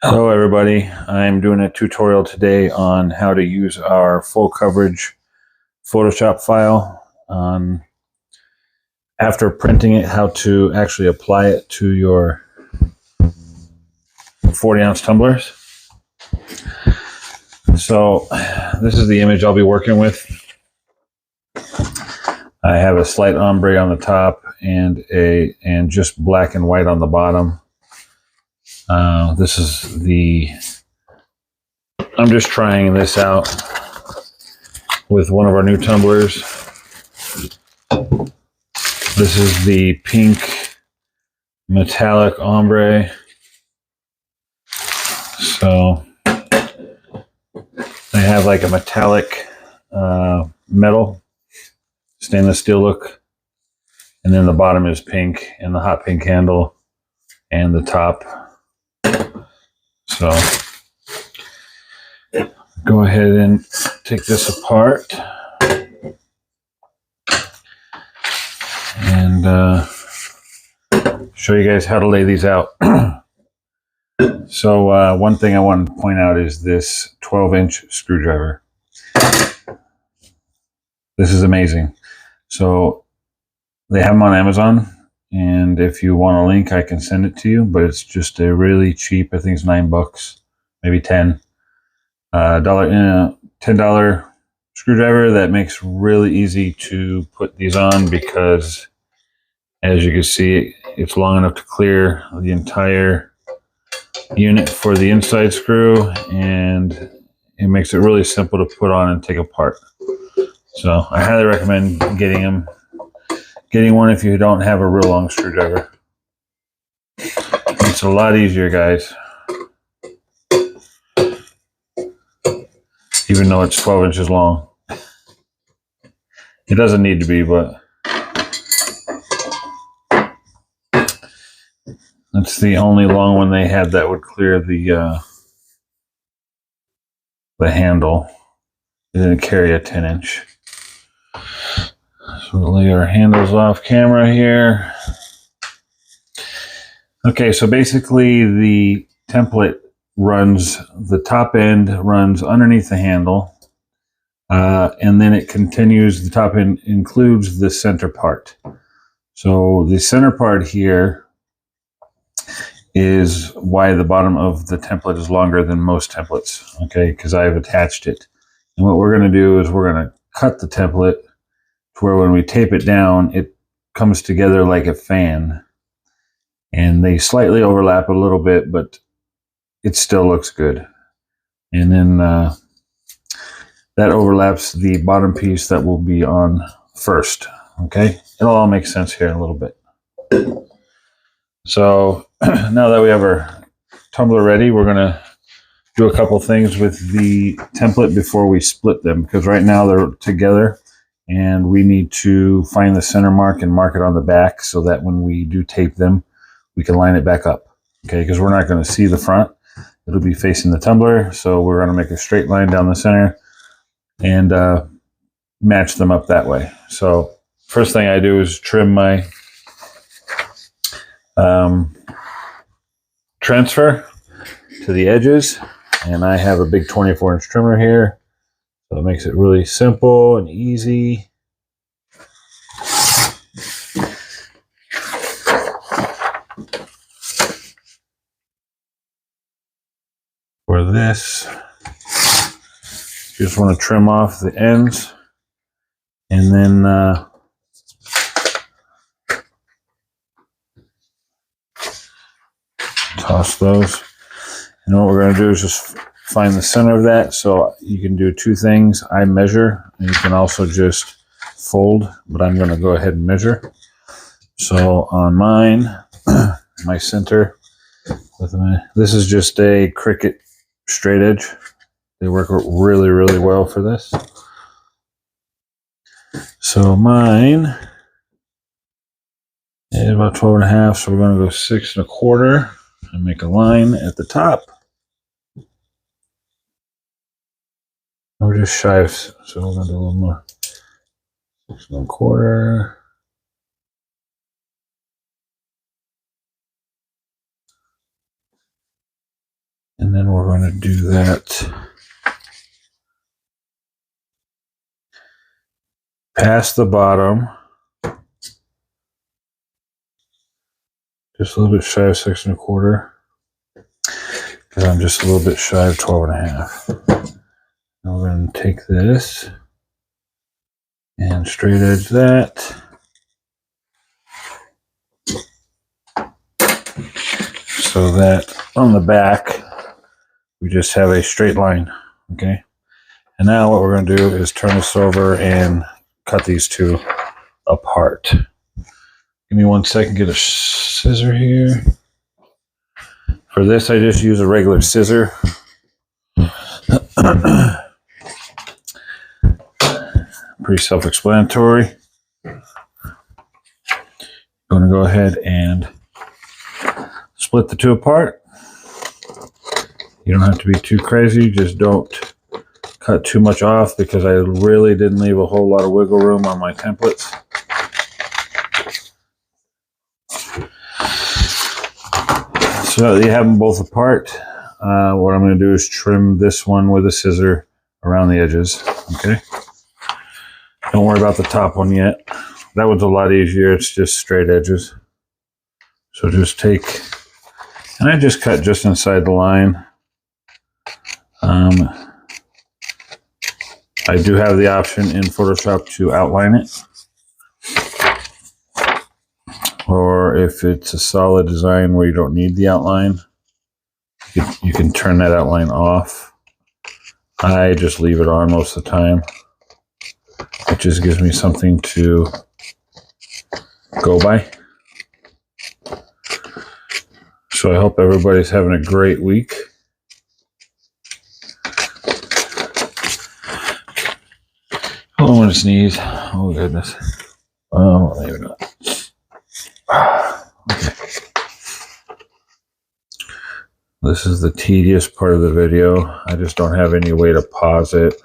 Hello everybody, I'm doing a tutorial today on how to use our full coverage Photoshop file on after printing it, how to actually apply it to your 40-ounce tumblers. So this is the image I'll be working with. I have a slight ombre on the top and just black and white on the bottom. I'm just trying this out with one of our new tumblers. This is the pink metallic ombre. So they have like a metallic metal stainless steel look, and then the bottom is pink and the hot pink handle and the top. So go ahead and take this apart and show you guys how to lay these out. So one thing I want to point out is this 12-inch screwdriver. This is amazing. So they have them on Amazon, and if you want a link, I can send it to you, but it's just a really cheap, I think it's $9, maybe 10. $10 screwdriver that makes really easy to put these on, because as you can see, it's long enough to clear the entire unit for the inside screw, and it makes it really simple to put on and take apart. So I highly recommend getting one if you don't have a real long screwdriver. It's a lot easier, guys, even though it's 12 inches long. It doesn't need to be, but that's the only long one they had that would clear the handle. It didn't carry a 10-inch. So we'll lay our handles off camera here. Okay, so basically the template the top end runs underneath the handle, and then it continues, the top end includes the center part. So the center part here is why the bottom of the template is longer than most templates, okay, because I've attached it. And what we're going to do is we're going to cut the template to where when we tape it down, it comes together like a fan. And they slightly overlap a little bit, but it still looks good. And then that overlaps the bottom piece that will be on first, okay? It'll all make sense here in a little bit. So now that we have our tumbler ready, we're gonna do a couple things with the template before we split them, because right now they're together and we need to find the center mark and mark it on the back so that when we do tape them, we can line it back up, okay? Because we're not going to see the front. It'll be facing the tumbler, so we're going to make a straight line down the center and match them up that way. So first thing I do is trim my transfer to the edges, and I have a big 24-inch trimmer here, so it makes it really simple and easy. For this, you just want to trim off the ends, and then toss those. And what we're going to do is just find the center of that. So you can do two things. I measure, and you can also just fold, but I'm going to go ahead and measure. So on mine, my center, this is just a Cricut straight edge. They work really, really well for this. So mine is about 12.5, so we're going to go 6 1/4 and make a line at the top. We're just shy of, so we're going to do a little more. 6 1/4. then we're going to do that past the bottom, just a little bit shy of 6 1/4, because I'm just a little bit shy of 12 1/2. Now we're going to take this and straight edge that. So that on the back, we just have a straight line, okay? And now what we're going to do is turn this over and cut these two apart. Give me 1 second, get a scissor here. For this, I just use a regular scissor. Pretty self-explanatory. I'm going to go ahead and split the two apart. You don't have to be too crazy, just don't cut too much off, because I really didn't leave a whole lot of wiggle room on my templates. So you have them both apart. What I'm going to do is trim this one with a scissor around the edges, okay? Don't worry about the top one yet. That one's a lot easier, it's just straight edges. So just take, and I just cut just inside the line. I do have the option in Photoshop to outline it. Or if it's a solid design where you don't need the outline, you can turn that outline off. I just leave it on most of the time. It just gives me something to go by. So I hope everybody's having a great week. Oh, I want to sneeze. Oh, goodness. Oh, maybe not. Okay. This is the tedious part of the video. I just don't have any way to pause it.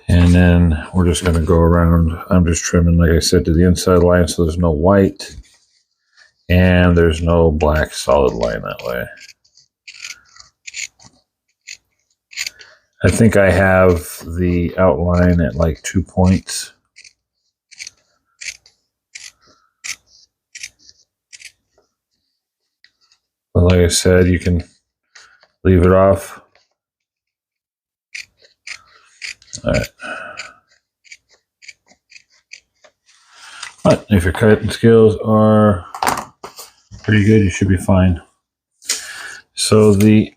And then we're just going to go around. I'm just trimming, like I said, to the inside line so there's no white. And there's no black solid line that way. I think I have the outline at like 2 points. But like I said, you can leave it off. All right. But if your cutting skills are pretty good, you should be fine. So the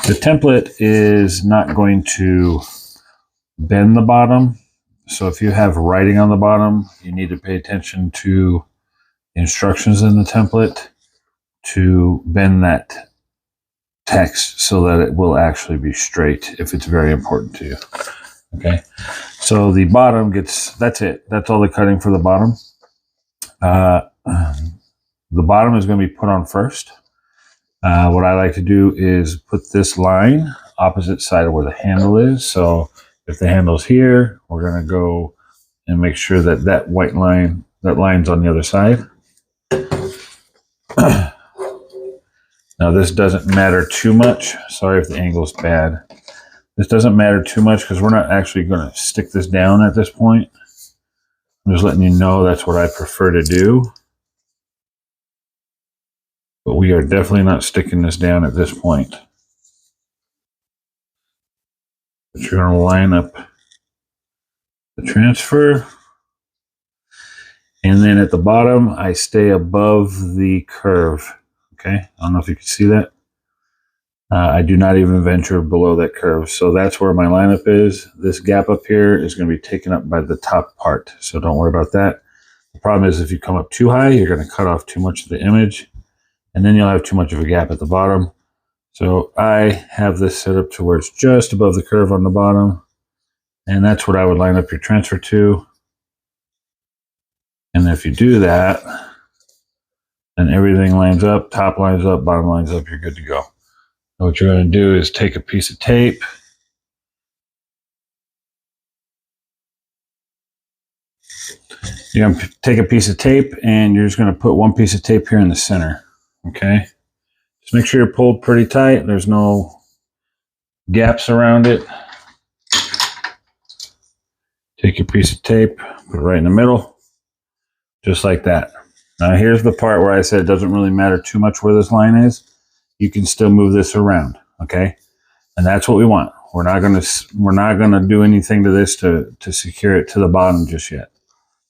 template is not going to bend the bottom. So if you have writing on the bottom, you need to pay attention to instructions in the template to bend that text so that it will actually be straight if it's very important to you. Okay, so the bottom gets, that's it. That's all the cutting for the bottom. The bottom is going to be put on first. What I like to do is put this line opposite side of where the handle is. So if the handle's here, we're going to go and make sure that that white line, that line's on the other side. Now this doesn't matter too much. Sorry if the angle's bad. This doesn't matter too much because we're not actually going to stick this down at this point. I'm just letting you know that's what I prefer to do. But we are definitely not sticking this down at this point. But you're going to line up the transfer. And then at the bottom, I stay above the curve. Okay, I don't know if you can see that. I do not even venture below that curve. So that's where my lineup is. This gap up here is going to be taken up by the top part. So don't worry about that. The problem is if you come up too high, you're going to cut off too much of the image. And then you'll have too much of a gap at the bottom. So I have this set up to where it's just above the curve on the bottom. And that's what I would line up your transfer to. And if you do that, then everything lines up, top lines up, bottom lines up, you're good to go. So what you're going to do is take a piece of tape. You're going to take a piece of tape and you're just going to put one piece of tape here in the center. Okay. Just make sure you're pulled pretty tight. There's no gaps around it. Take your piece of tape, put it right in the middle, just like that. Now here's the part where I said it doesn't really matter too much where this line is. You can still move this around, okay? And that's what we want. We're not gonna do anything to this to secure it to the bottom just yet,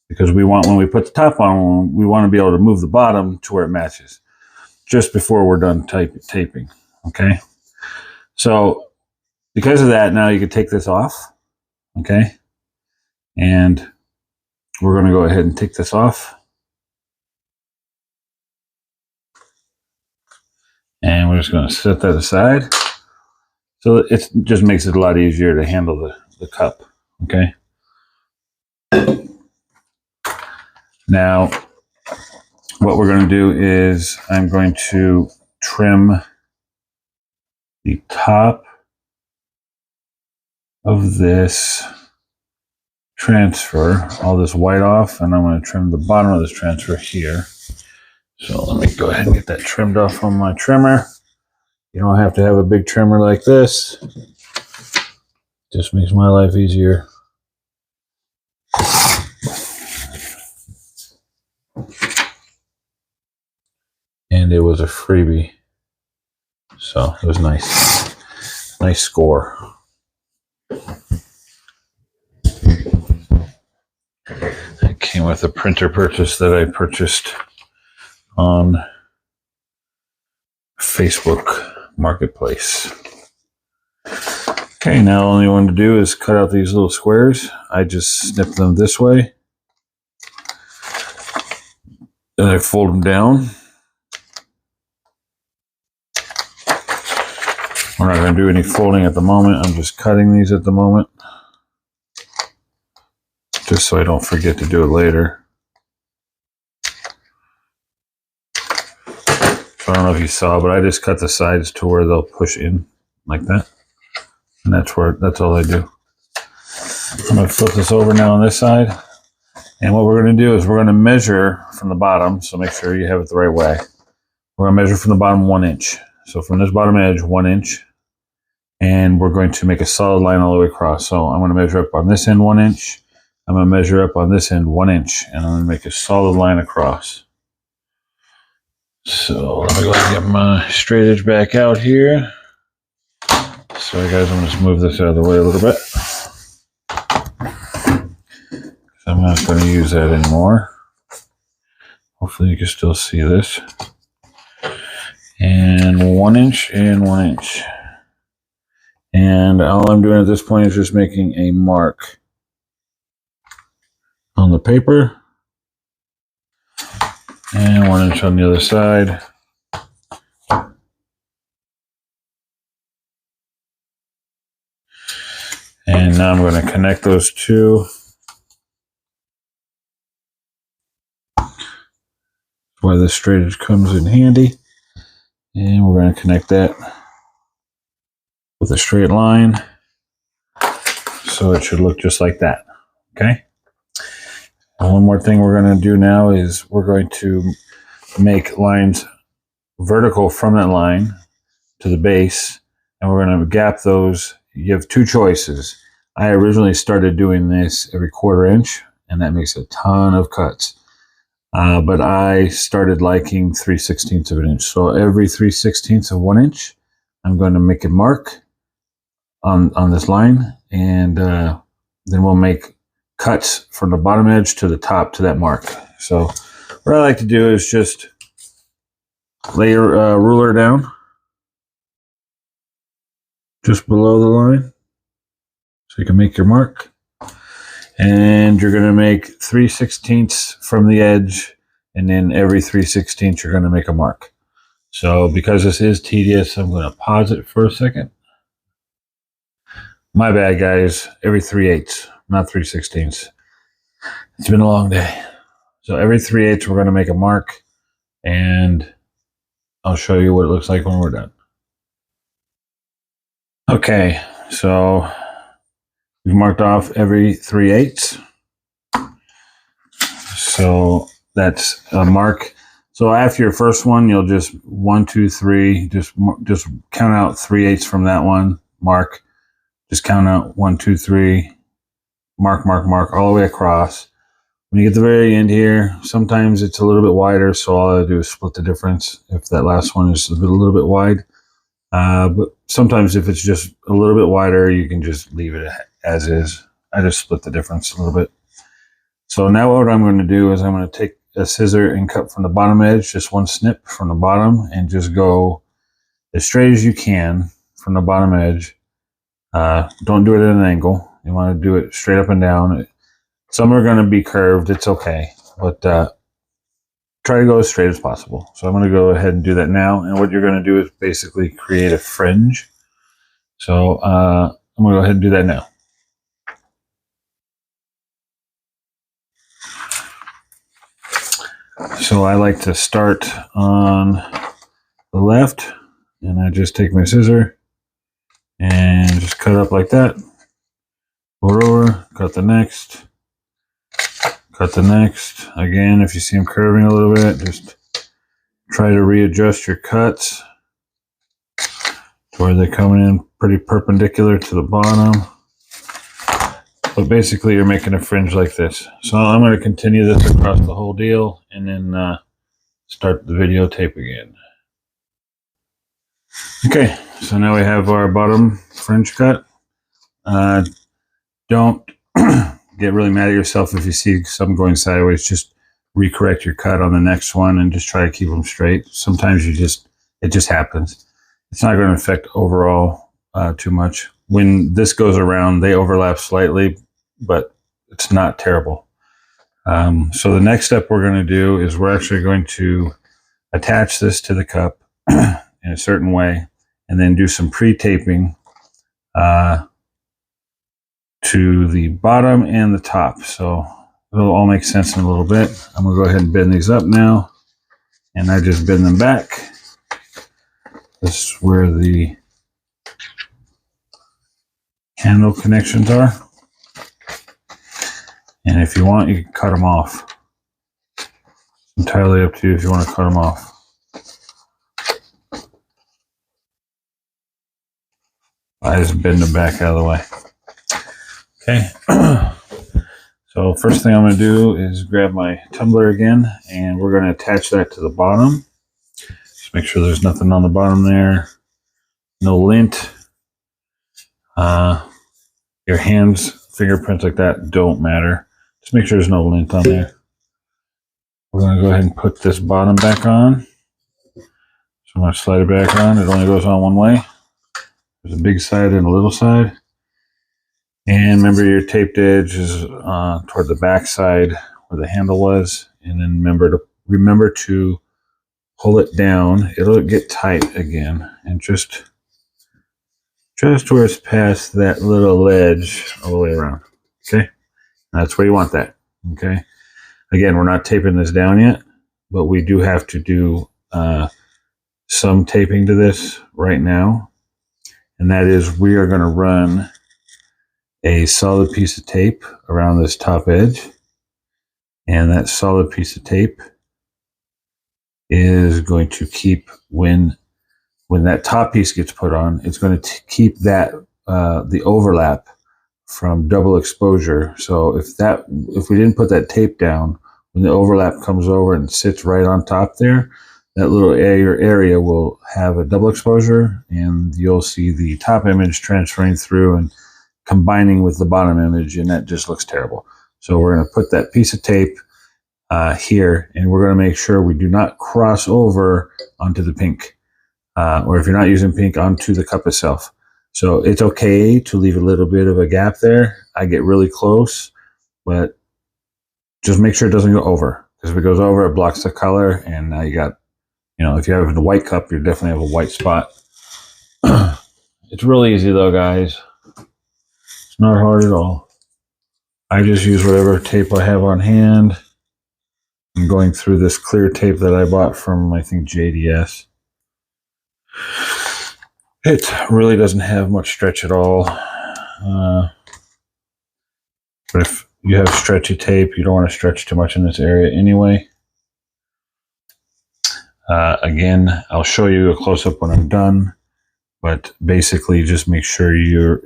because we want, when we put the top on, we want to be able to move the bottom to where it matches just before we're done taping, okay? So because of that, now you can take this off, okay? And we're going to go ahead and take this off. And we're just going to set that aside. So it just makes it a lot easier to handle the cup, okay? Now, what we're going to do is I'm going to trim the top of this transfer, all this white off, and I'm going to trim the bottom of this transfer here. So let me go ahead and get that trimmed off on my trimmer. You don't have to have a big trimmer like this. Just makes my life easier. And it was a freebie. So it was nice. Nice score. It came with a printer purchase that I purchased on Facebook Marketplace. Okay, now all you want to do is cut out these little squares. I just snip them this way. Then I fold them down. We're not going to do any folding at the moment. I'm just cutting these at the moment, just so I don't forget to do it later. So I don't know if you saw, but I just cut the sides to where they'll push in like that. And that's all I do. I'm going to flip this over now on this side. And what we're going to do is we're going to measure from the bottom. So make sure you have it the right way. We're going to measure from the bottom 1 inch. So from this bottom edge, 1 inch. And we're going to make a solid line all the way across. So I'm going to measure up on this end 1 inch. I'm going to measure up on this end 1 inch. And I'm going to make a solid line across. So let me go ahead and get my straight edge back out here. Sorry guys, I'm going to just move this out of the way a little bit. I'm not going to use that anymore. Hopefully you can still see this. And 1 inch and 1 inch. And all I'm doing at this point is just making a mark on the paper. And 1 inch on the other side. And now I'm going to connect those two. Where the straight edge comes in handy. And we're going to connect that with a straight line. So it should look just like that. Okay. And one more thing we're going to do now is we're going to make lines vertical from that line to the base. And we're going to gap those. You have two choices. I originally started doing this every 1/4 inch, and that makes a ton of cuts. But I started liking 3/16 of an inch. So every 3/16 of 1 inch, I'm going to make a mark on this line, and then we'll make cuts from the bottom edge to the top to that mark. So what I like to do is just lay your ruler down just below the line so you can make your mark. And you're going to make 3/16 from the edge, and then every 3/16 you're going to make a mark. So because this is tedious, I'm going to pause it for a second. My bad, guys. Every 3/8, not 3/16. It's been a long day. So every 3/8 we're going to make a mark, and I'll show you what it looks like when we're done. Okay, so we've marked off every 3/8. So that's a mark. So after your first one, you'll just 1, 2, 3, just count out 3/8 from that one, mark. Just count out 1, 2, 3, mark, mark, mark, all the way across. When you get to the very end here, sometimes it's a little bit wider, so all I do is split the difference if that last one is a little bit wide. But sometimes if it's just a little bit wider, you can just leave it as is. I just split the difference a little bit. So now what I'm going to do is I'm going to take a scissor and cut from the bottom edge, just one snip from the bottom, and just go as straight as you can from the bottom edge. Don't do it at an angle. You want to do it straight up and down. Some are going to be curved. It's okay. But try to go as straight as possible. So I'm going to go ahead and do that now. And what you're going to do is basically create a fringe. So I'm going to go ahead and do that now. So I like to start on the left, and I just take my scissor and just cut up like that. Pull over, cut the next. Cut the next. Again, if you see them curving a little bit, just try to readjust your cuts to where they're coming in pretty perpendicular to the bottom. But basically, you're making a fringe like this. So I'm going to continue this across the whole deal and then start the videotape again. Okay, so now we have our bottom fringe cut. Don't get really mad at yourself if you see some going sideways. Just recorrect your cut on the next one and just try to keep them straight. Sometimes it just happens. It's not going to affect overall too much. When this goes around, they overlap slightly, but it's not terrible. So the next step we're going to do is we're actually going to attach this to the cup in a certain way and then do some pre-taping to the bottom and the top. So it'll all make sense in a little bit. I'm going to go ahead and bend these up now, and I just bend them back. This is where the handle connections are. And if you want, you can cut them off. It's entirely up to you if you want to cut them off. I just bend them back out of the way. Okay. So first thing I'm going to do is grab my tumbler again, and we're going to attach that to the bottom. Just make sure there's nothing on the bottom there. No lint. Your hands, fingerprints like that don't matter. Just make sure there's no lint on there. We're going to go ahead and put this bottom back on. So I'm going to slide it back on. It only goes on one way. There's a big side and a little side. And remember, your taped edge is toward the back side where the handle was. And then remember to pull it down. It'll get tight again. And just where it's past that little ledge all the way around. Okay? That's where you want that. Okay? Again, we're not taping this down yet, but we do have to do some taping to this right now. And that is, we are going to run a solid piece of tape around this top edge. And that solid piece of tape is going to keep, when that top piece gets put on, it's going to keep that the overlap from double exposure. So if we didn't put that tape down, when the overlap comes over and sits right on top there, that little area will have a double exposure, and you'll see the top image transferring through and combining with the bottom image, and that just looks terrible. So we're going to put that piece of tape here, and we're going to make sure we do not cross over onto the pink, or if you're not using pink, onto the cup itself. So it's okay to leave a little bit of a gap there. I get really close, but just make sure it doesn't go over, because if it goes over, it blocks the color, and now you got, if you have a white cup, you definitely have a white spot. It's really easy though, guys. It's not hard at all. I just use whatever tape I have on hand. I'm going through this clear tape that I bought from, I think, JDS. It really doesn't have much stretch at all. But you have stretchy tape. You don't want to stretch too much in this area anyway. Again, I'll show you a close-up when I'm done, but basically just make sure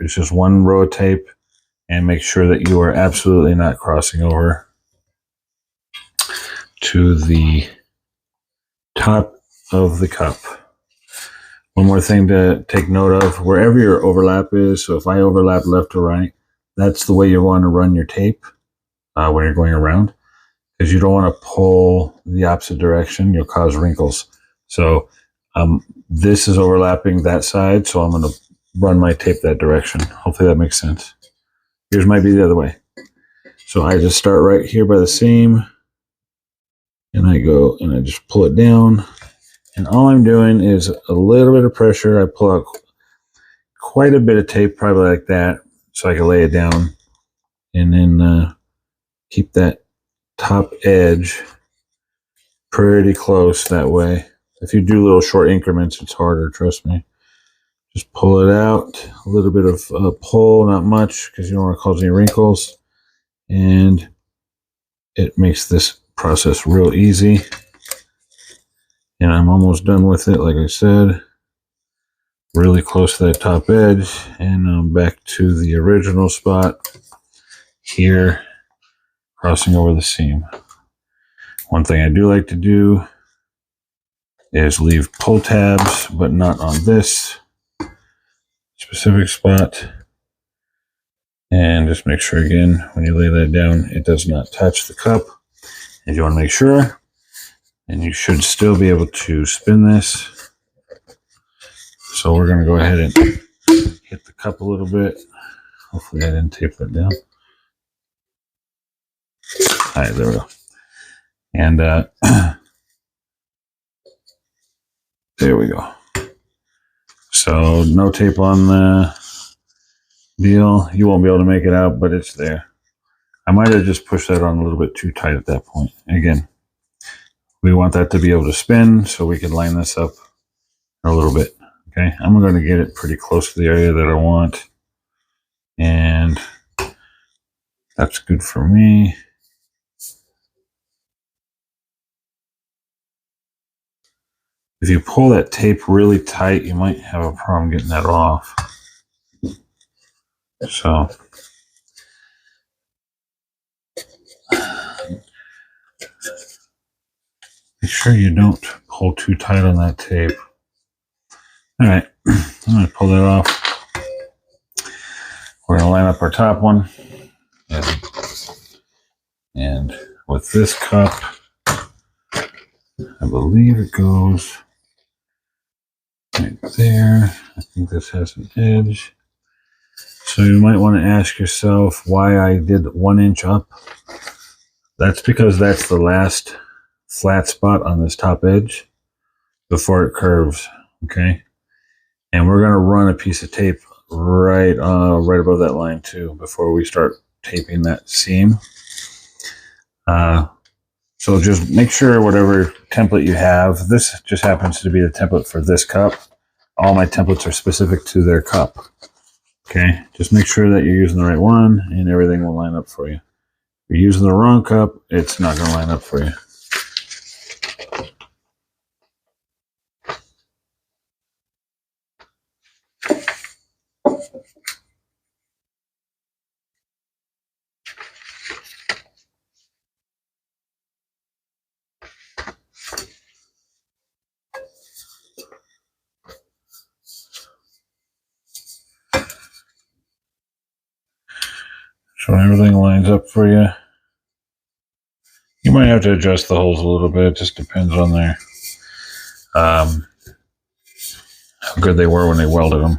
it's just one row of tape, and make sure that you are absolutely not crossing over to the top of the cup. One more thing to take note of, wherever your overlap is, so if I overlap left to right, that's the way you want to run your tape when you're going around, because you don't want to pull the opposite direction. You'll cause wrinkles. So this is overlapping that side, so I'm going to run my tape that direction. Hopefully that makes sense. Yours might be the other way. So I just start right here by the seam, and I go and I just pull it down. And all I'm doing is a little bit of pressure. I pull out quite a bit of tape, probably like that, so I can lay it down. And then keep that top edge pretty close that way. If you do little short increments, it's harder, trust me. Just pull it out, a little bit of pull, not much, because you don't want to cause any wrinkles. And it makes this process real easy. And I'm almost done with it, like I said. Really close to that top edge. And I'm back to the original spot here, crossing over the seam. One thing I do like to do is leave pull tabs, but not on this specific spot. And just make sure, again, when you lay that down, it does not touch the cup. If you want to make sure, and you should still be able to spin this. So we're going to go ahead and hit the cup a little bit. Hopefully I didn't tape that down. All right, there we go. And there we go. So no tape on the deal. You won't be able to make it out, but it's there. I might have just pushed that on a little bit too tight at that point. Again, we want that to be able to spin, so we can line this up a little bit. Okay, I'm going to get it pretty close to the area that I want. And that's good for me. If you pull that tape really tight, you might have a problem getting that off. So make sure you don't pull too tight on that tape. All right, I'm going to pull that off. We're going to line up our top one. And with this cup, I believe it goes right there. I think this has an edge. So you might want to ask yourself why I did 1 inch up. That's because that's the last flat spot on this top edge before it curves, okay? And we're going to run a piece of tape right above that line too before we start taping that seam. So just make sure whatever template you have, this just happens to be the template for this cup. All my templates are specific to their cup. Okay, just make sure that you're using the right one and everything will line up for you. If you're using the wrong cup, it's not going to line up for you. So when everything lines up for you, you might have to adjust the holes a little bit. It just depends on how good they were when they welded them.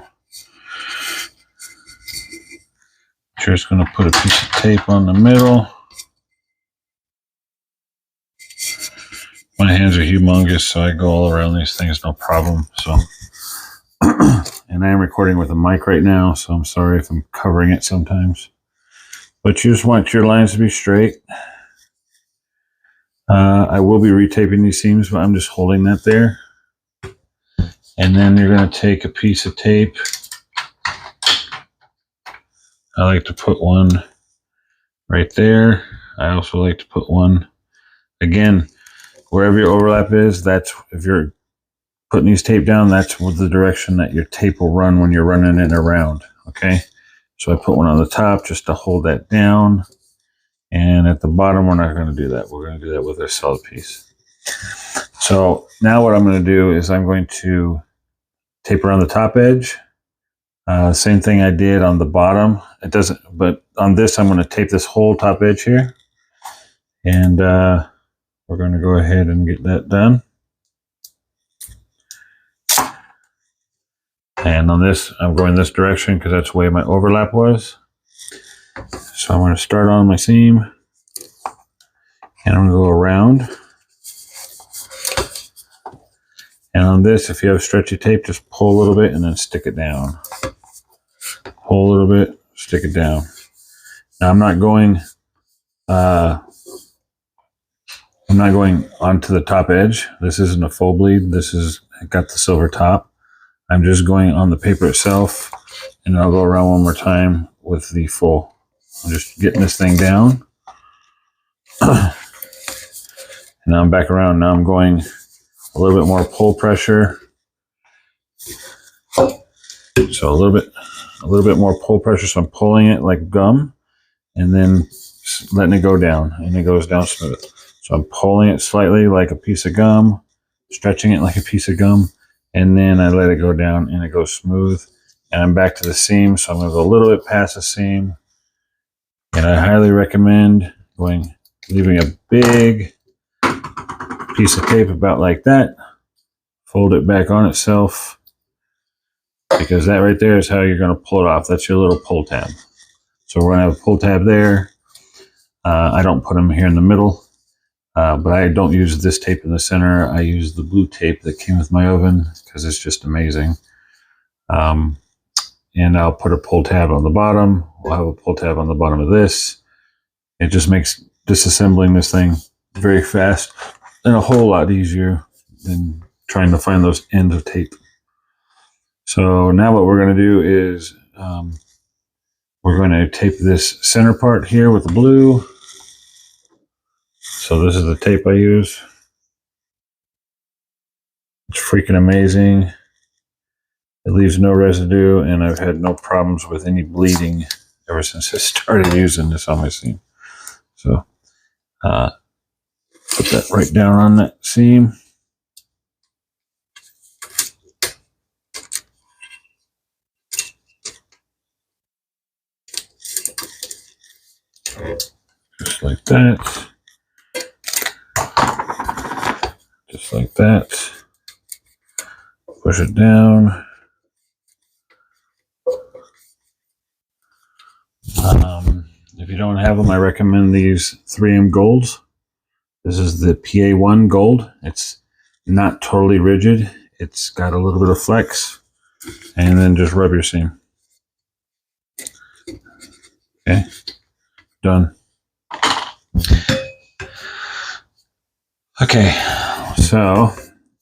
Just going to put a piece of tape on the middle. My hands are humongous, so I go all around these things, no problem. So, and I am recording with a mic right now, so I'm sorry if I'm covering it sometimes. But you just want your lines to be straight. I will be retaping these seams, but I'm just holding that there. And then you're going to take a piece of tape. I like to put one right there. I also like to put one, again, wherever your overlap is, that's, if you're putting these tape down, that's the direction that your tape will run when you're running it around, okay? So I put one on the top just to hold that down. And at the bottom, we're not going to do that. We're going to do that with our solid piece. So now what I'm going to do is I'm going to tape around the top edge. Same thing I did on the bottom. It doesn't, but on this, I'm going to tape this whole top edge here. And we're going to go ahead and get that done. And on this, I'm going this direction because that's the way my overlap was. So I'm going to start on my seam. And I'm going to go around. And on this, if you have stretchy tape, just pull a little bit and then stick it down. Pull a little bit, stick it down. Now I'm not going onto the top edge. This isn't a full bleed. This is got the silver top. I'm just going on the paper itself, and I'll go around one more time with the full. I'm just getting this thing down. And now I'm back around. Now I'm going a little bit more pull pressure. So a little bit more pull pressure. So I'm pulling it like gum and then letting it go down, and it goes down smooth. So I'm pulling it slightly like a piece of gum, stretching it like a piece of gum, and then I let it go down and it goes smooth. And I'm back to the seam. So I'm going to go a little bit past the seam. And I highly recommend leaving a big piece of tape about like that. Fold it back on itself, because that right there is how you're going to pull it off. That's your little pull tab. So we're going to have a pull tab there. I don't put them here in the middle, but I don't use this tape in the center. I use the blue tape that came with my oven because it's just amazing. And I'll put a pull tab on the bottom. We'll have a pull tab on the bottom of this. It just makes disassembling this thing very fast and a whole lot easier than trying to find those ends of tape. So now what we're going to do is we're going to tape this center part here with the blue. So this is the tape I use. It's freaking amazing. It leaves no residue, and I've had no problems with any bleeding ever since I started using this on my seam. So put that right down on that seam. Just like that. Just like that. Push it down. If you don't have them, I recommend these 3M Golds. This is the PA1 Gold. It's not totally rigid. It's got a little bit of flex. And then just rub your seam. Okay, done. Okay, so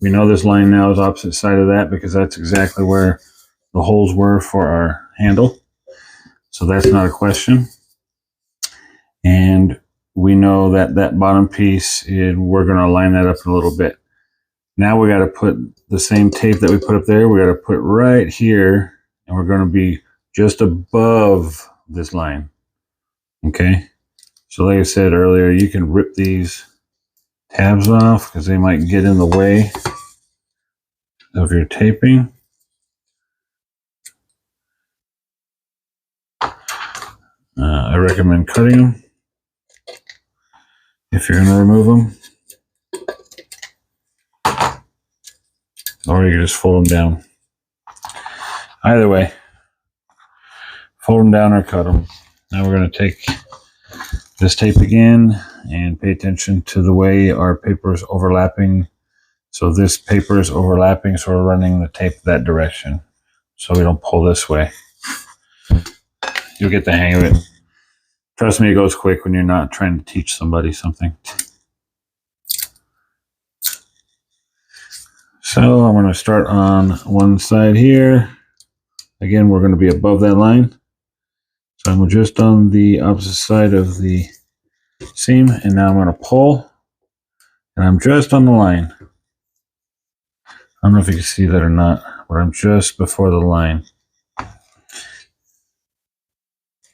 we know this line now is opposite side of that because that's exactly where the holes were for our handle. So that's not a question. And we know that that bottom piece, we're going to line that up in a little bit. Now we got to put the same tape that we put up there. We got to put right here, and we're going to be just above this line. Okay. So like I said earlier, you can rip these tabs off because they might get in the way of your taping. I recommend cutting them if you're going to remove them. Or you can just fold them down. Either way, fold them down or cut them. Now we're going to take this tape again and pay attention to the way our paper is overlapping. So this paper is overlapping, so we're running the tape that direction so we don't pull this way. You'll get the hang of it. Trust me, it goes quick when you're not trying to teach somebody something. So I'm going to start on one side here. Again, we're going to be above that line. So I'm just on the opposite side of the seam, and now I'm going to pull, and I'm just on the line. I don't know if you can see that or not, but I'm just before the line.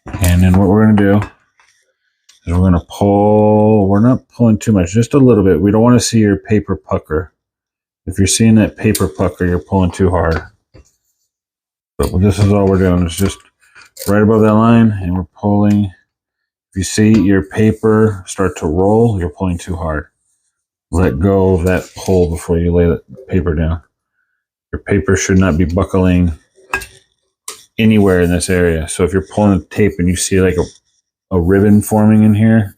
And then what we're going to do is we're going to pull. We're not pulling too much, just a little bit. We don't want to see your paper pucker. If you're seeing that paper pucker, you're pulling too hard. But this is all we're doing. It's just right above that line, and we're pulling. If you see your paper start to roll, you're pulling too hard. Let go of that pull before you lay the paper down. Your paper should not be buckling anywhere in this area. So if you're pulling the tape and you see like a ribbon forming in here,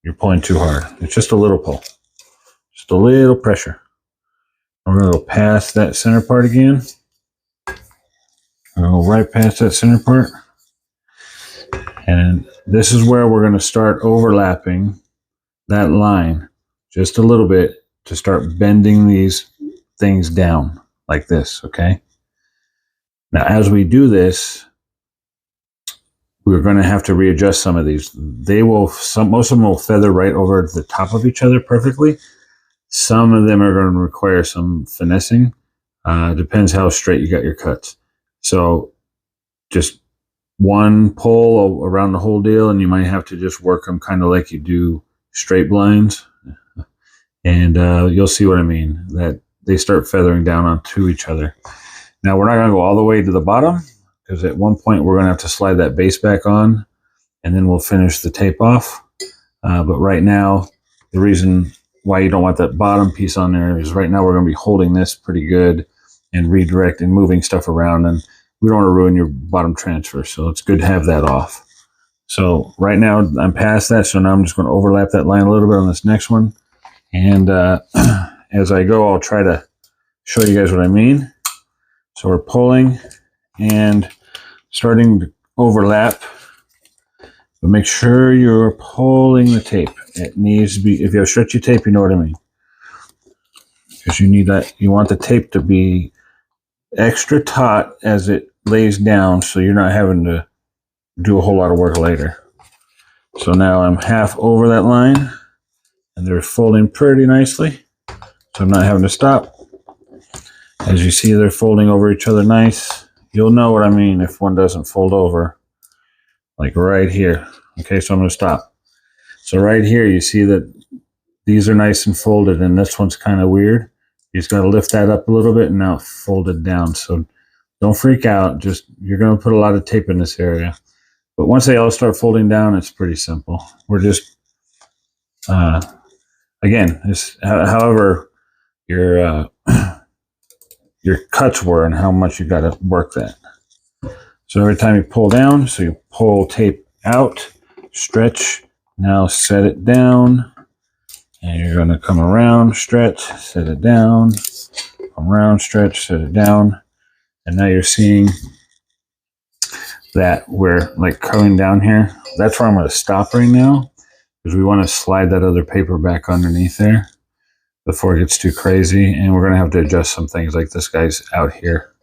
you're pulling too hard. It's just a little pull. Just a little pressure. We're going to go past that center part again. We'll go right past that center part. And this is where we're going to start overlapping that line just a little bit to start bending these things down like this, okay? Now, as we do this, we're going to have to readjust some of these. Most of them will feather right over the top of each other perfectly. Some of them are going to require some finessing. Depends how straight you got your cuts. So just one pull around the whole deal, and you might have to just work them kind of like you do straight blinds. And you'll see what I mean, that they start feathering down onto each other. Now, we're not going to go all the way to the bottom, because at one point we're going to have to slide that base back on, and then we'll finish the tape off. But right now, the reason why you don't want that bottom piece on there is right now we're going to be holding this pretty good and redirecting, moving stuff around, and we don't want to ruin your bottom transfer, so it's good to have that off. So right now I'm past that, so now I'm just going to overlap that line a little bit on this next one. And as I go, I'll try to show you guys what I mean. So we're pulling and starting to overlap, but make sure you're pulling the tape. It needs to be, if you have stretchy tape, you know what I mean. Because you need that, you want the tape to be extra taut as it lays down, so you're not having to do a whole lot of work later. So now I'm half over that line, and they're folding pretty nicely, so I'm not having to stop. As you see, they're folding over each other nice. You'll know what I mean if one doesn't fold over, like right here. Okay, so I'm going to stop. So right here, you see that these are nice and folded, and this one's kind of weird. You just got to lift that up a little bit, and now fold it down. So don't freak out. Just, you're going to put a lot of tape in this area. But once they all start folding down, it's pretty simple. We're just, again, however your cuts were and how much you got to work that. So every time you pull down, so you pull tape out, stretch, now set it down, and you're going to come around, stretch, set it down, come around, stretch, set it down, and now you're seeing that we're like coming down here. That's where I'm going to stop right now, because we want to slide that other paper back underneath there before it gets too crazy, and we're going to have to adjust some things, like this guy's out here.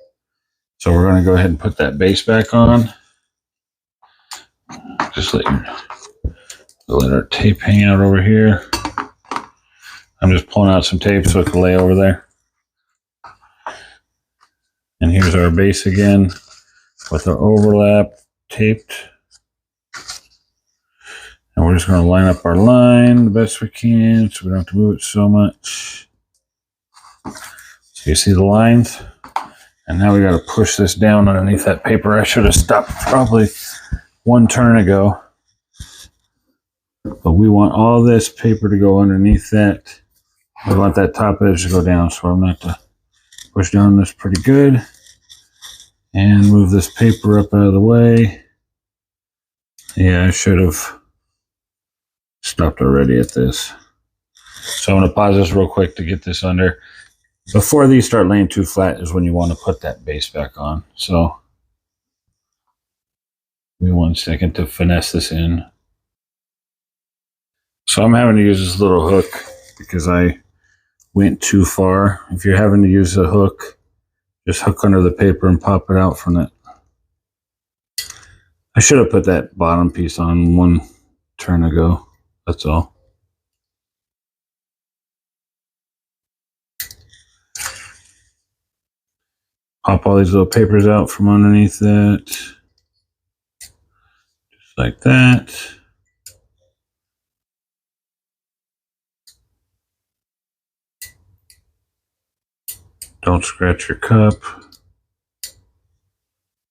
So we're going to go ahead and put that base back on. Just let our tape hang out over here. I'm just pulling out some tape so it can lay over there. And here's our base again with our overlap taped. And we're just going to line up our line the best we can so we don't have to move it so much. So you see the lines? And now we got to push this down underneath that paper. I should have stopped probably one turn ago. But we want all this paper to go underneath that. We want that top edge to go down. So I'm going to have to push down this pretty good and move this paper up out of the way. Yeah, I should have stopped already at this. So I'm going to pause this real quick to get this under. Before these start laying too flat is when you want to put that base back on. So give me 1 second to finesse this in. So I'm having to use this little hook because I went too far. If you're having to use a hook, just hook under the paper and pop it out from I should have put that bottom piece on one turn ago. That's all. Pop all these little papers out from underneath that. Just like that. Don't scratch your cup.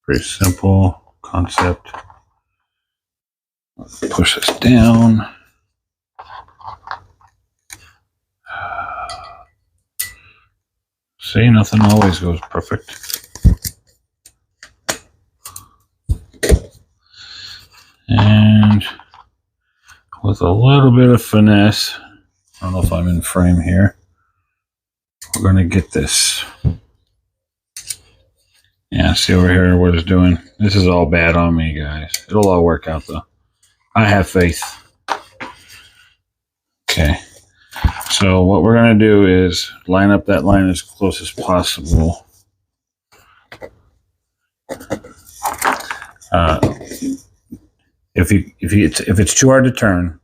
Pretty simple concept. Push this down. See, nothing always goes perfect. And with a little bit of finesse, I don't know if I'm in frame here, we're going to get this. Yeah, see over here what it's doing. This is all bad on me, guys. It'll all work out, though. I have faith. Okay. So what we're going to do is line up that line as close as possible. If it's too hard to turn,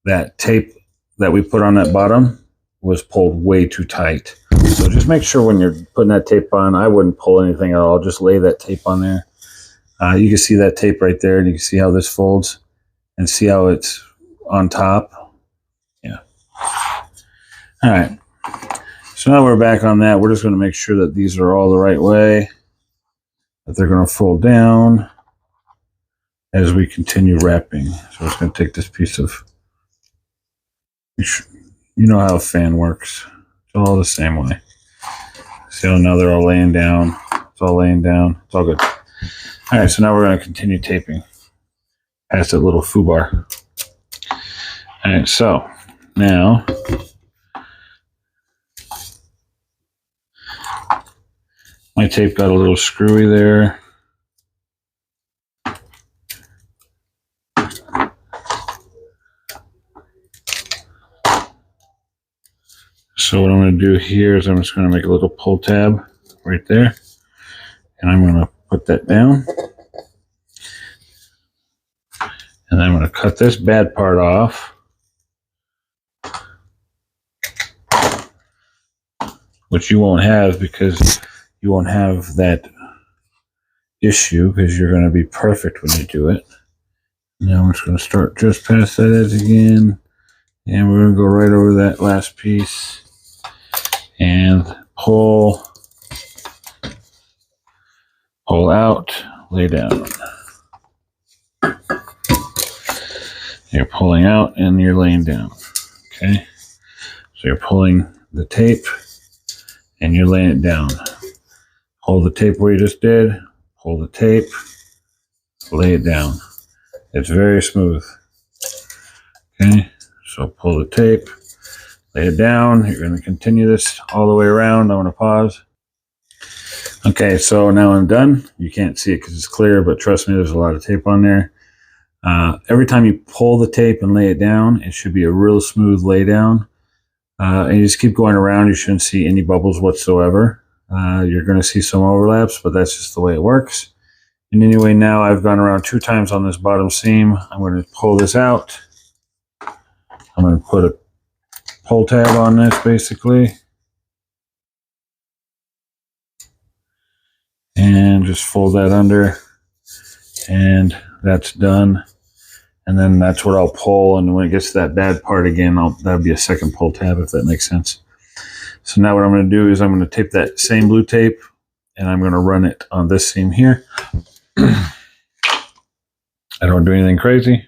that tape that we put on that bottom was pulled way too tight. So just make sure when you're putting that tape on, I wouldn't pull anything at all. Just lay that tape on there. You can see that tape right there, and you can see how this folds, and see how it's on top. Yeah. All right. So now we're back on that. We're just going to make sure that these are all the right way, that they're going to fold down as we continue wrapping. So it's going to take this piece of, you know how a fan works. It's all the same way. So now they're all laying down. It's all laying down. It's all good. All right, so now we're going to continue taping past that little foobar. All right, so now my tape got a little screwy there. So what I'm going to do here is I'm just going to make a little pull tab right there, and I'm going to put that down, and then I'm going to cut this bad part off, which you won't have because you won't have that issue because you're going to be perfect when you do it. Now I'm just going to start just past that edge again, and we're going to go right over that last piece and pull out, lay down. You're pulling out and you're laying down. Okay, so you're pulling the tape and you're laying it down. Hold the tape where you just did, pull the tape, lay it down. It's very smooth. Okay, so pull the tape, lay it down. You're going to continue this all the way around. I'm going to pause. Okay, so now I'm done. You can't see it because it's clear, but trust me, there's a lot of tape on there. Every time you pull the tape and lay it down, it should be a real smooth lay down. And you just keep going around. You shouldn't see any bubbles whatsoever. You're going to see some overlaps, but that's just the way it works. And anyway, now I've gone around 2 times on this bottom seam. I'm going to pull this out. I'm going to put a pull tab on this basically. And just fold that under. And that's done. And then that's what I'll pull. And when it gets to that bad part again, that'll be a second pull tab, if that makes sense. So now what I'm going to do is I'm going to tape that same blue tape, and I'm going to run it on this seam here. I don't do anything crazy.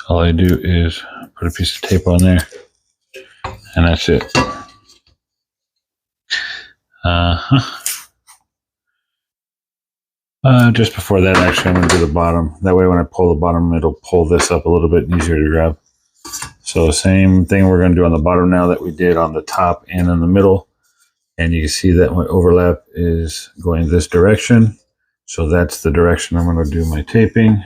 All I do is put a piece of tape on there, and that's it. Just before that, actually, I'm going to do the bottom. That way, when I pull the bottom, it'll pull this up a little bit easier to grab. So same thing we're going to do on the bottom now that we did on the top and in the middle. And you can see that my overlap is going this direction. So that's the direction I'm going to do my taping.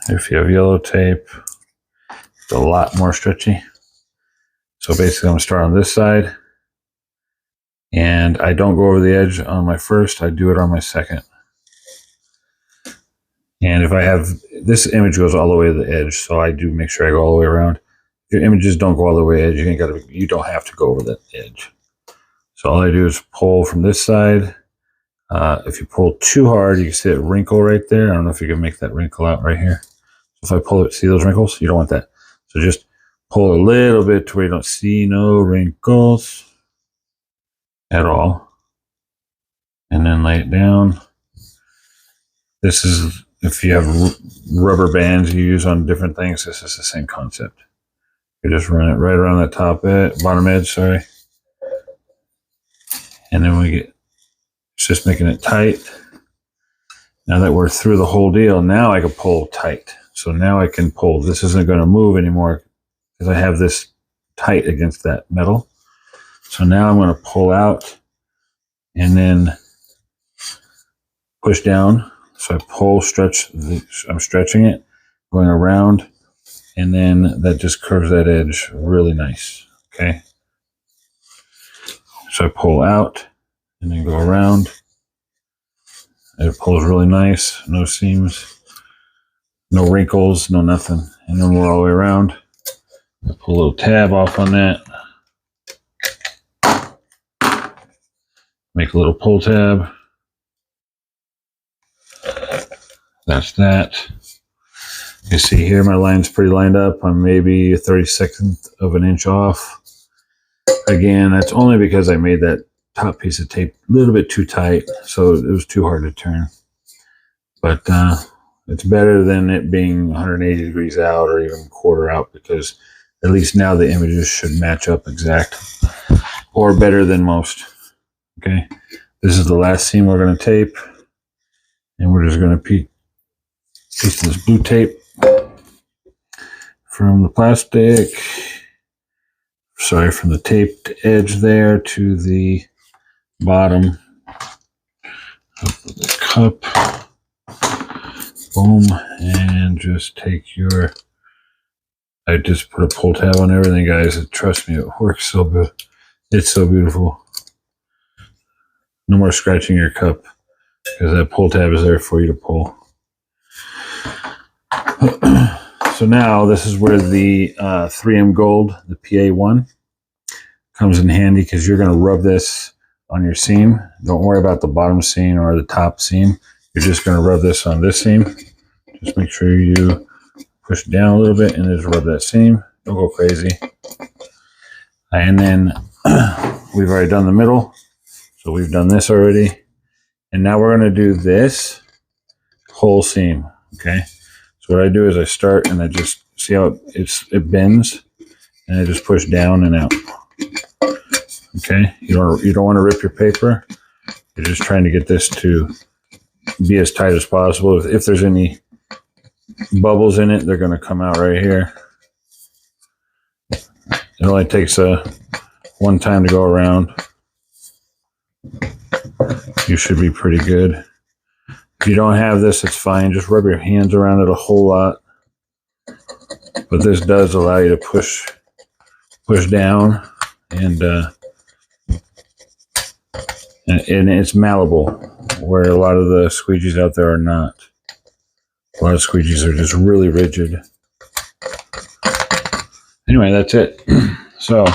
If you have yellow tape, It's a lot more stretchy. So basically I'm going to start on this side. And I don't go over the edge on my first, I do it on my second. And if I have, this image goes all the way to the edge, so I do make sure I go all the way around. If your images don't go all the way to the edge, you don't have to go over that edge. So all I do is pull from this side. If you pull too hard, you can see that wrinkle right there. I don't know if you can make that wrinkle out right here. So if I pull it, see those wrinkles? You don't want that. So just pull a little bit to where you don't see no wrinkles at all. And then lay it down. This is, if you have rubber bands you use on different things, this is the same concept. You just run it right around that bottom edge, sorry. And then it's just making it tight. Now that we're through the whole deal, now I can pull tight. So now I can pull. This isn't going to move anymore because I have this tight against that metal. So now I'm going to pull out and then push down. So I pull, stretch, I'm stretching it, going around, and then that just curves that edge really nice, okay? So I pull out and then go around. It pulls really nice, no seams, no wrinkles, no nothing. And then we're all the way around. I pull a little tab off on that. Make a little pull tab. That's that. You see here, my line's pretty lined up. I'm maybe a 32nd of an inch off. Again, that's only because I made that top piece of tape a little bit too tight, so it was too hard to turn. But it's better than it being 180 degrees out or even quarter out, because at least now the images should match up exact or better than most. Okay, this is the last seam we're going to tape, and we're just going to piece this blue tape from the plastic, sorry, from the taped edge there to the bottom of the cup. Boom, and just take your, I just put a pull tab on everything, guys. Trust me, it works so good. It's so beautiful. No more scratching your cup, because that pull tab is there for you to pull. So now this is where the 3M Gold, the PA1, comes in handy, because you're going to rub this on your seam. Don't worry about the bottom seam or the top seam. You're just going to rub this on this seam. Just make sure you push it down a little bit and just rub that seam. Don't go crazy. And then we've already done the middle. So we've done this already. And now we're going to do this whole seam. Okay. So what I do is I start and I just see how it bends, and I just push down and out. Okay. You don't want to rip your paper. You're just trying to get this to be as tight as possible. If there's any bubbles in it, they're going to come out right here. It only takes one time to go around. You should be pretty good. If you don't have this, it's fine. Just rub your hands around it a whole lot. But this does allow you to push down, and it's malleable, where a lot of the squeegees out there are not. A lot of squeegees are just really rigid. Anyway, that's it. So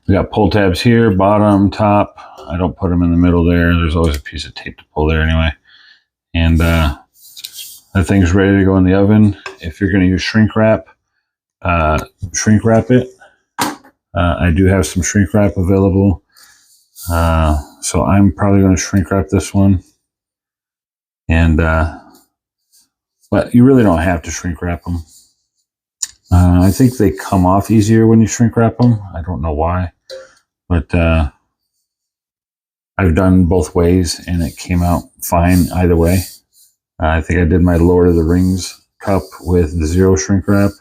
we got pull tabs here, bottom, top. I don't put them in the middle there. There's always a piece of tape to pull there anyway. And that thing's ready to go in the oven. If you're going to use shrink wrap it. I do have some shrink wrap available. So I'm probably going to shrink wrap this one. And but you really don't have to shrink wrap them. I think they come off easier when you shrink wrap them. I don't know why, but I've done both ways and it came out fine either way. I think I did my Lord of the Rings cup with the 0 shrink wrap,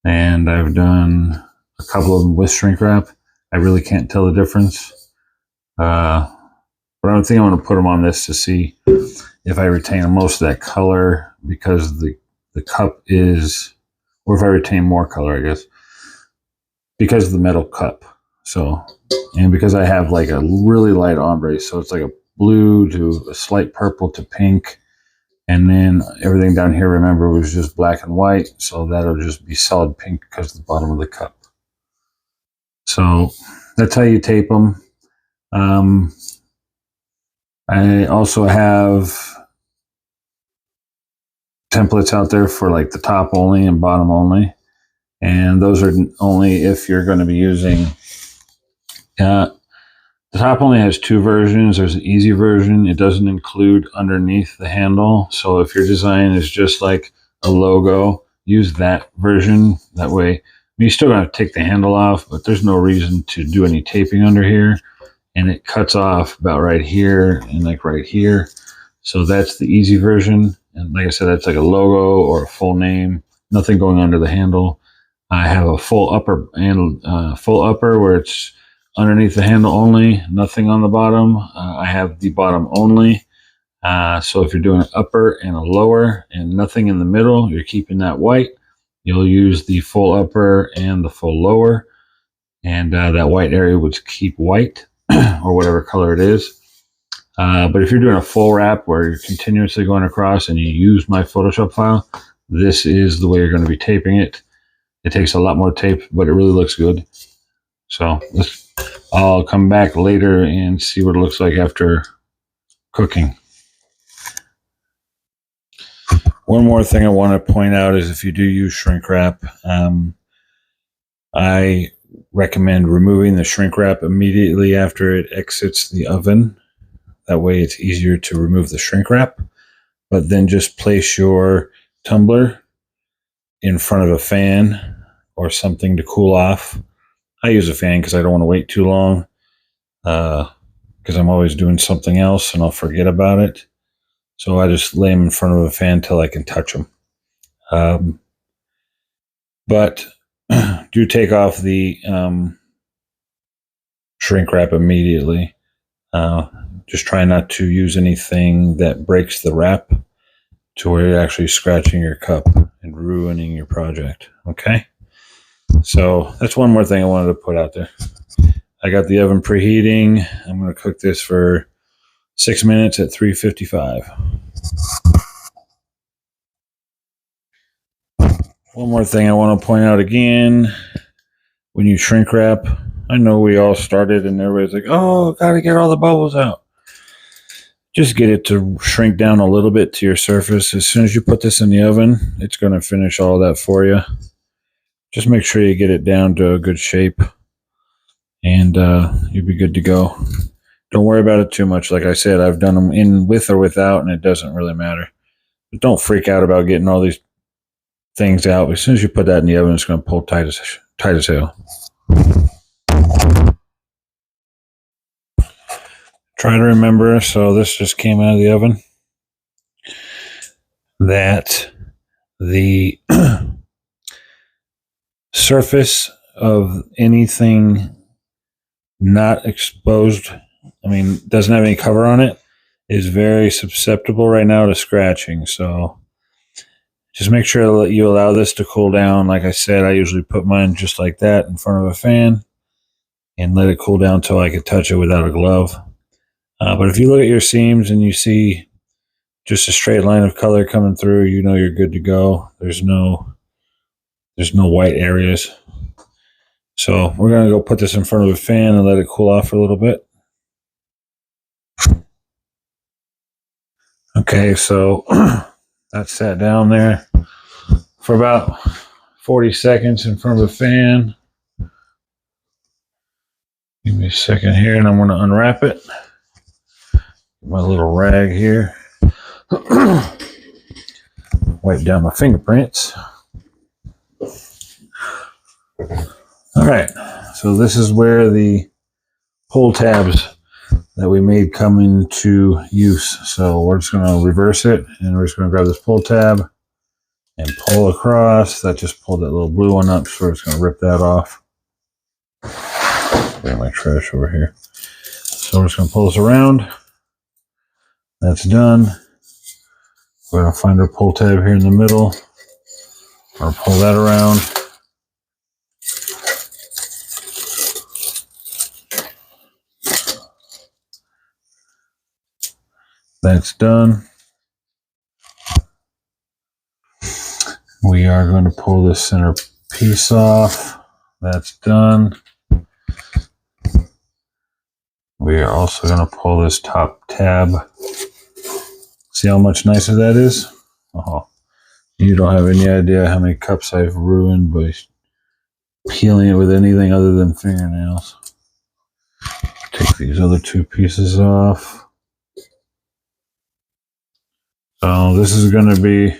and I've done a couple of them with shrink wrap. I really can't tell the difference. But I don't think I'm going to put them on this to see if I retain most of that color, because the cup is or if I retain more color, I guess, because of the metal cup. So, and because I have like a really light ombre, so it's like a blue to a slight purple to pink. And then everything down here, remember, was just black and white. So that'll just be solid pink because of the bottom of the cup. So that's how you tape them. I also have templates out there for like the top only and bottom only. And those are only if you're going to be using, the top only has two versions. There's an easy version. It doesn't include underneath the handle. So if your design is just like a logo, use that version. That way, I mean, you're still going to take the handle off, but there's no reason to do any taping under here. And it cuts off about right here and like right here. So that's the easy version. And like I said, that's like a logo or a full name, nothing going under the handle. I have a full upper and full upper where it's underneath the handle only, nothing on the bottom. I have the bottom only. So if you're doing an upper and a lower and nothing in the middle, you're keeping that white. You'll use the full upper and the full lower. And that white area would keep white or whatever color it is. But if you're doing a full wrap where you're continuously going across and you use my Photoshop file, this is the way you're going to be taping it. It takes a lot more tape, but it really looks good. So I'll come back later and see what it looks like after cooking. One more thing I want to point out is if you do use shrink wrap, I recommend removing the shrink wrap immediately after it exits the oven. That way it's easier to remove the shrink wrap. But then just place your tumbler in front of a fan or something to cool off. I use a fan because I don't want to wait too long because I'm always doing something else and I'll forget about it. So I just lay them in front of a fan till I can touch them. But do take off the shrink wrap immediately. Just try not to use anything that breaks the wrap to where you're actually scratching your cup and ruining your project. Okay? So that's one more thing I wanted to put out there. I got the oven preheating. I'm going to cook this for 6 minutes at 355. One more thing I want to point out again. When you shrink wrap, I know we all started and everybody's like, oh, got to get all the bubbles out. Just get it to shrink down a little bit to your surface. As soon as you put this in the oven, it's going to finish all that for you. Just make sure you get it down to a good shape and you'll be good to go. Don't worry about it too much. Like I said, I've done them in with or without and it doesn't really matter. But don't freak out about getting all these things out. As soon as you put that in the oven, it's going to pull tight as hell. Try to remember, so this just came out of the oven, that the surface of anything not exposed, I mean, doesn't have any cover on it, is very susceptible right now to scratching. So just make sure that you allow this to cool down. Like I said, I usually put mine just like that in front of a fan and let it cool down until I can touch it without a glove. But if you look at your seams and you see just a straight line of color coming through, you know you're good to go. There's no white areas. So we're going to go put this in front of a fan and let it cool off for a little bit. Okay, so that sat down there for about 40 seconds in front of a fan. Give me a second here and I'm going to unwrap it. My little rag here. Wipe down my fingerprints. All right, so this is where the pull tabs that we made come into use. So we're just going to reverse it and we're just going to grab this pull tab and pull across. That just pulled that little blue one up, so we're just going to rip that off. Got my trash over here. So we're just going to pull this around. That's done. We're going to find our pull tab here in the middle. Or pull that around. That's done. We are going to pull the center piece off. That's done. We are also going to pull this top tab. See how much nicer that is? Oh, you don't have any idea how many cups I've ruined by peeling it with anything other than fingernails. Take these other two pieces off. So this is going to be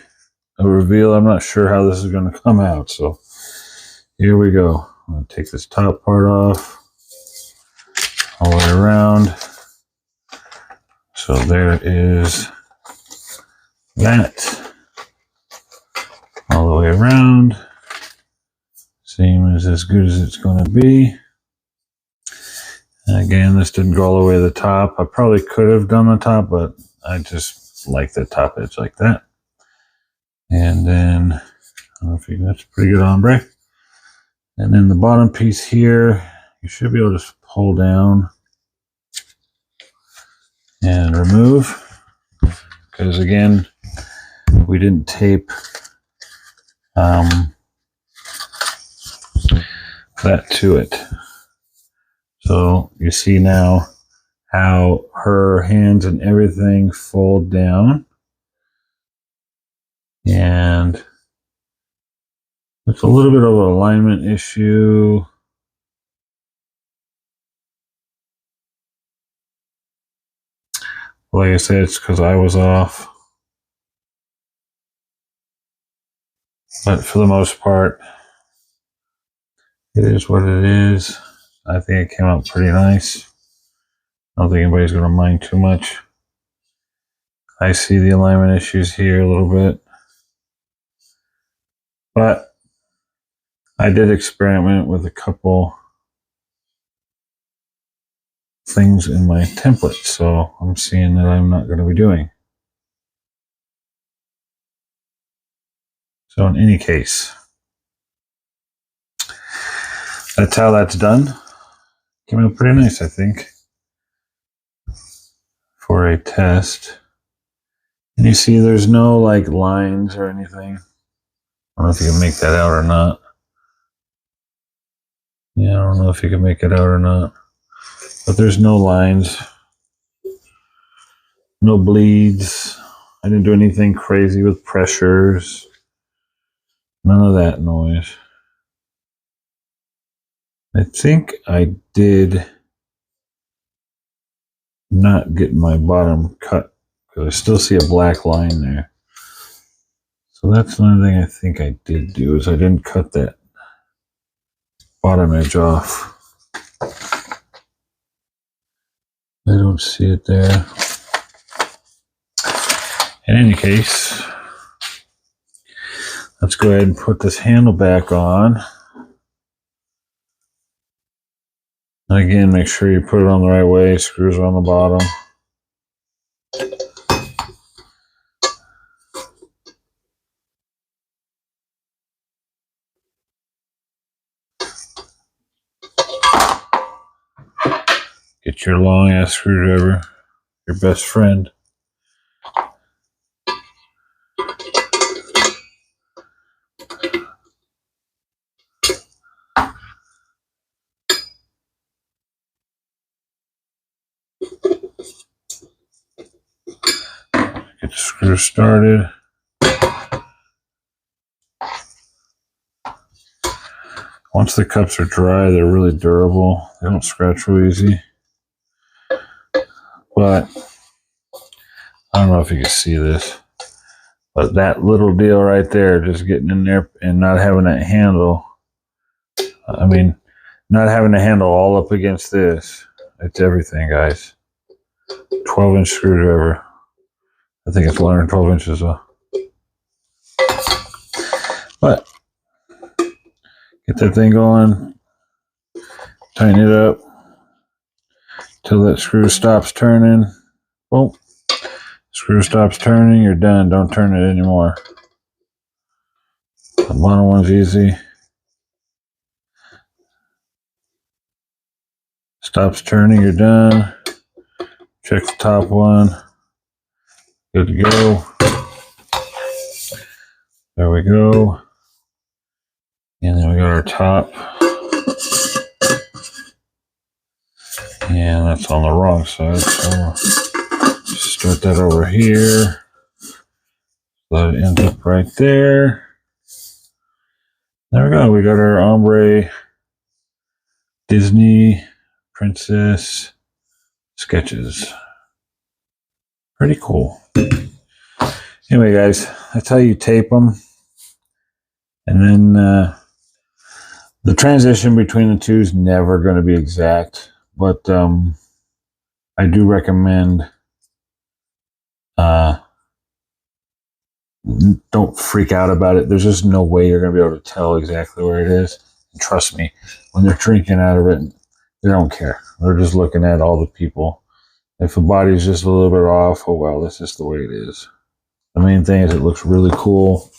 a reveal. I'm not sure how this is going to come out. So here we go. I'm going to take this top part off all the way around. So there is that all the way around. Seam is as good as it's going to be. And again, this didn't go all the way to the top. I probably could have done the top, but I just like the top edge like that. And then, I don't know if you, that's pretty good ombre. And then the bottom piece here, you should be able to just pull down and remove. Because again, we didn't tape that to it. So you see now how her hands and everything fold down. And it's a little bit of an alignment issue. Like I said, it's because I was off. But for the most part, it is what it is. I think it came out pretty nice. I don't think anybody's going to mind too much. I see the alignment issues here a little bit. But I did experiment with a couple things in my template, so I'm seeing that I'm not going to be doing. So in any case, that's how that's done. Came out pretty nice, I think, for a test. And you see there's no like lines or anything. I don't know if you can make that out or not. Yeah, I don't know if you can make it out or not. But there's no lines. No bleeds. I didn't do anything crazy with pressures. None of that noise. I think I did not get my bottom cut because I still see a black line there. So that's another thing I think I did do is I didn't cut that bottom edge off. I don't see it there. In any case, let's go ahead and put this handle back on. And again, make sure you put it on the right way. Screws are on the bottom. Get your long ass screwdriver, your best friend. Get the screw started. Once the cups are dry, they're really durable. They don't scratch real easy. But I don't know if you can see this, but that little deal right there, just getting in there and not having that handle, I mean, not having the handle all up against this, it's everything, guys. 12-inch screwdriver. I think it's 112 inches though. But get that thing going, tighten it up till that screw stops turning. Boom. Screw stops turning, you're done. Don't turn it anymore. The bottom one's easy. Stops turning, you're done. Check the top one. Good to go. There we go. And then we got our top. And that's on the wrong side. So we'll start that over here. Let it end up right there. There we go. We got our ombre Disney princess sketches. Pretty cool. Anyway, guys, that's how you tape them. And then the transition between the two is never going to be exact. But I do recommend don't freak out about it. There's just no way you're going to be able to tell exactly where it is. And trust me, when they're drinking out of it, they don't care. They're just looking at all the people. If the body's just a little bit off, oh well, that's just the way it is. The main thing is it looks really cool.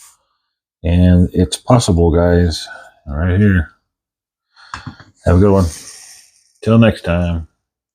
And it's possible, guys. Right here. Have a good one. Till next time.